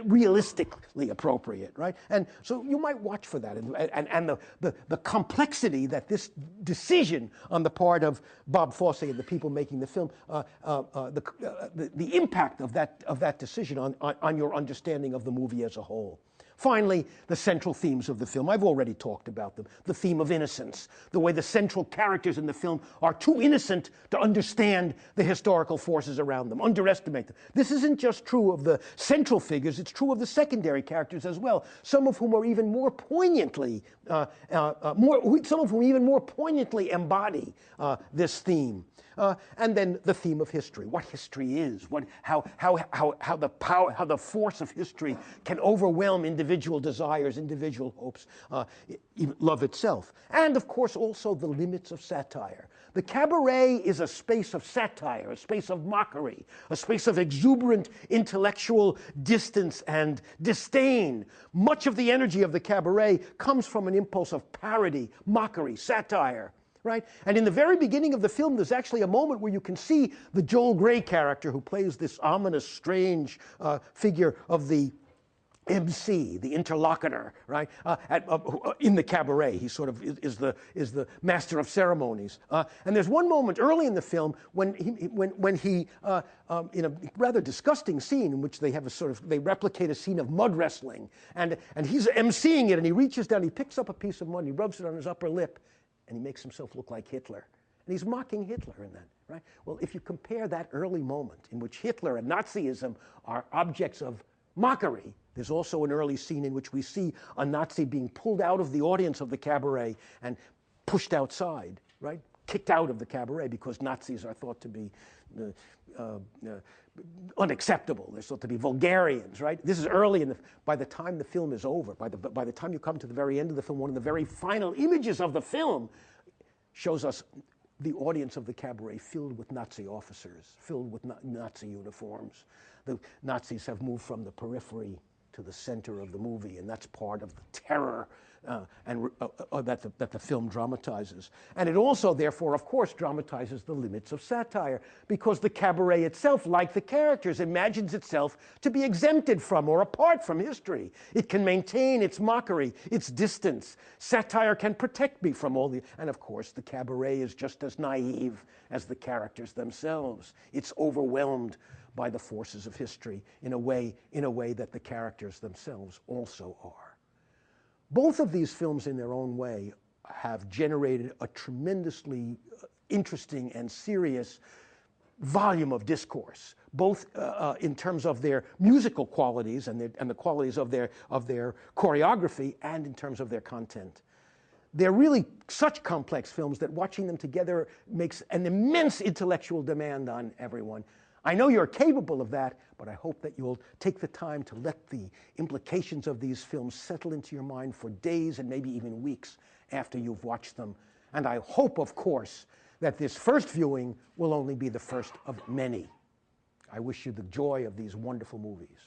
Realistically appropriate, right? And so you might watch for that. And the complexity that this decision on the part of Bob Fosse and the people making the film, the impact of that decision on your understanding of the movie as a whole. Finally, the central themes of the film. I've already talked about them. The theme of innocence, the way the central characters in the film are too innocent to understand the historical forces around them, underestimate them. This isn't just true of the central figures, it's true of the secondary characters as well, some of whom are even more poignantly, embody this theme. And then the theme of history, what history is, how the force of history can overwhelm individual desires, individual hopes, love itself. And of course also the limits of satire. The Cabaret is a space of satire, a space of mockery, a space of exuberant intellectual distance and disdain. Much of the energy of the Cabaret comes from an impulse of parody, mockery, satire. Right? And in the very beginning of the film, there's actually a moment where you can see the Joel Grey character who plays this ominous, strange figure of the MC, the interlocutor, right? In the Cabaret, he sort of is the master of ceremonies. And there's one moment early in the film when he in a rather disgusting scene in which they have they replicate a scene of mud wrestling, and he's MCing it, and he reaches down, he picks up a piece of mud, he rubs it on his upper lip, and he makes himself look like Hitler. And he's mocking Hitler in that, right? Well, if you compare that early moment in which Hitler and Nazism are objects of mockery, there's also an early scene in which we see a Nazi being pulled out of the audience of the Cabaret and pushed outside, right? Kicked out of the Cabaret because Nazis are thought to be unacceptable. They're thought to be vulgarians, right? This is early by the time the film is over, by the time you come to the very end of the film, one of the very final images of the film shows us the audience of the Cabaret filled with Nazi officers, filled with Nazi uniforms. The Nazis have moved from the periphery to the center of the movie, and that's part of the terror that the film dramatizes. And it also, therefore, of course, dramatizes the limits of satire, because the Cabaret itself, like the characters, imagines itself to be exempted from or apart from history. It can maintain its mockery, its distance. Satire can protect me from and of course, the Cabaret is just as naive as the characters themselves. It's overwhelmed by the forces of history in a way that the characters themselves also are. Both of these films in their own way have generated a tremendously interesting and serious volume of discourse, both in terms of their musical qualities and the qualities of their choreography, and in terms of their content. They're really such complex films that watching them together makes an immense intellectual demand on everyone. I know you're capable of that, but I hope that you'll take the time to let the implications of these films settle into your mind for days and maybe even weeks after you've watched them. And I hope, of course, that this first viewing will only be the first of many. I wish you the joy of these wonderful movies.